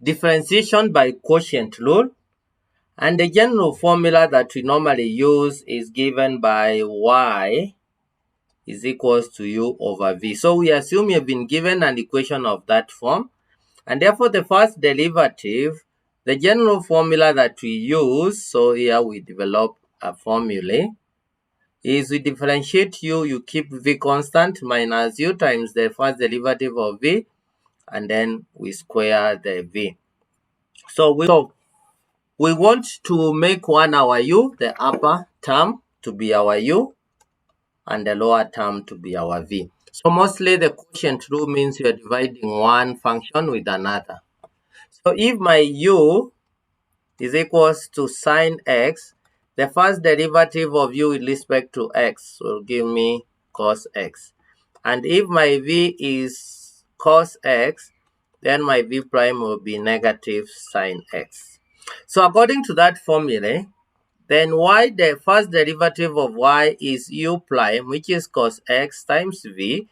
differentiation by quotient rule. And the general formula that we normally use is given by y is equals to u over v. So we assume you've been given an equation of that form. And therefore, the first derivative, the general formula that we use, so here we develop a formula, is we differentiate u, you keep v constant, minus u times the first derivative of v, and then we square the v. So we want to make one our u, the upper term to be our u, and the lower term to be our v. So mostly the quotient rule means you are dividing one function with another. So if my u is equals to sine x, the first derivative of u with respect to x will give me cos x. And if my v is cos x, then my v prime will be negative sine x. So according to that formula, then y, the first derivative of y is u prime, which is cos x times v,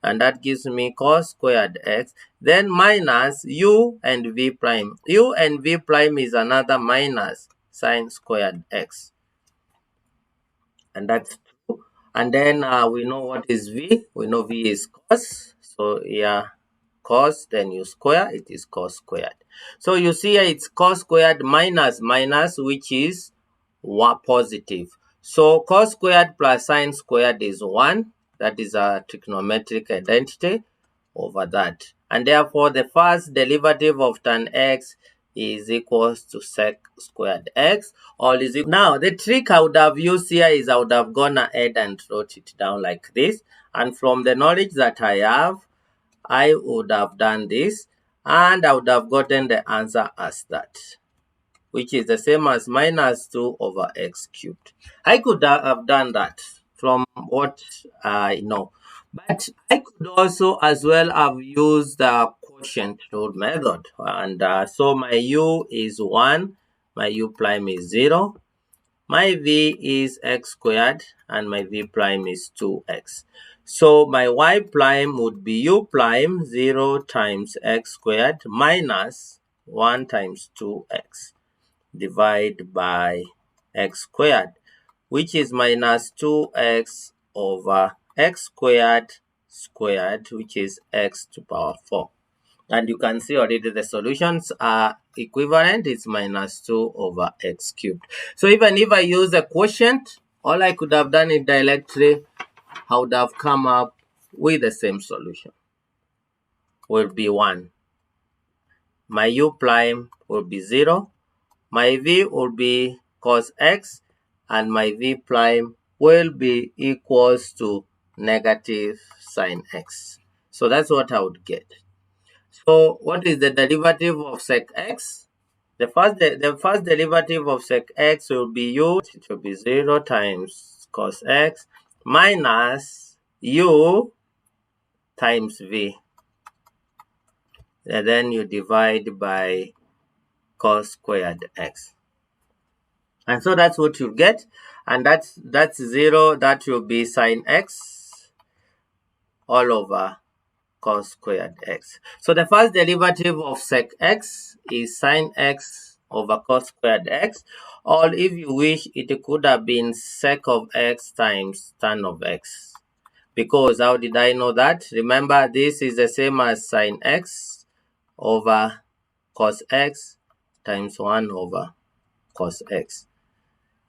and that gives me cos squared x, then minus u and v prime. U and v prime is another minus sine squared x. And that's true. And then we know what is v. We know v is cos. So here, cos, then you square, it is cos squared. So you see here it's cos squared minus minus, which is positive. So cos squared plus sine squared is 1. That is a trigonometric identity over that. And therefore, the first derivative of tan x is equals to sec squared x. All is equal. Now, the trick I would have used here is I would have gone ahead and wrote it down like this. And from the knowledge that I have, I would have done this. And I would have gotten the answer as that, which is the same as minus 2 over x cubed. I could have done that from what I know. But I could also as well have used the quotient rule method. And so my u is 1, my u prime is 0, my v is x squared, and my v prime is 2x. So my y prime would be u prime 0 times x squared minus 1 times 2x. Divide by x squared, which is minus 2x over x squared squared, which is x to power 4. And you can see already the solutions are equivalent. It's minus 2 over x cubed. So even if I use a quotient, all I could have done it directly, I would have come up with the same solution. Will be 1. My u prime will be 0. My v will be cos x, and my v prime will be equals to negative sine x. So that's what I would get. So what is the derivative of sec x? The first derivative of sec x will be u. It will be 0 times cos x minus u times v. And then you divide by cos squared x. And so that's what you get. And that's 0. That will be sine x all over cos squared x. So the first derivative of sec x is sine x over cos squared x. Or if you wish, it could have been sec of x times tan of x. Because how did I know that? Remember, this is the same as sine x over cos x times 1 over cos x.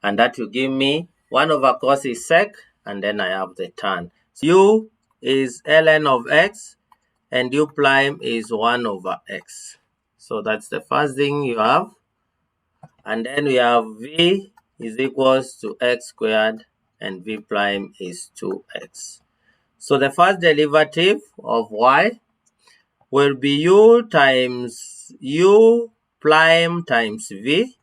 And that will give me 1 over cos is sec, and then I have the tan. So u is ln of x, and u prime is 1 over x. So that's the first thing you have. And then we have v is equals to x squared, and v prime is 2x. So the first derivative of y will be u times u prime times v,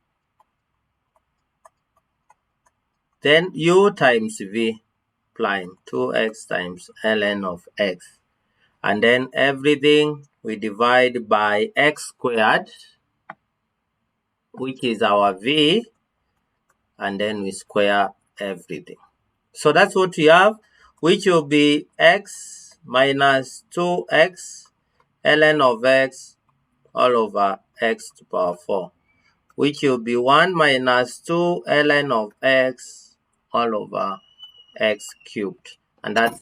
then u times v prime, 2x times ln of x. And then everything we divide by x squared, which is our v, and then we square everything. So that's what we have, which will be x minus 2x ln of x all over x to the power 4, which will be 1 minus 2 ln of x all over x cubed. And that's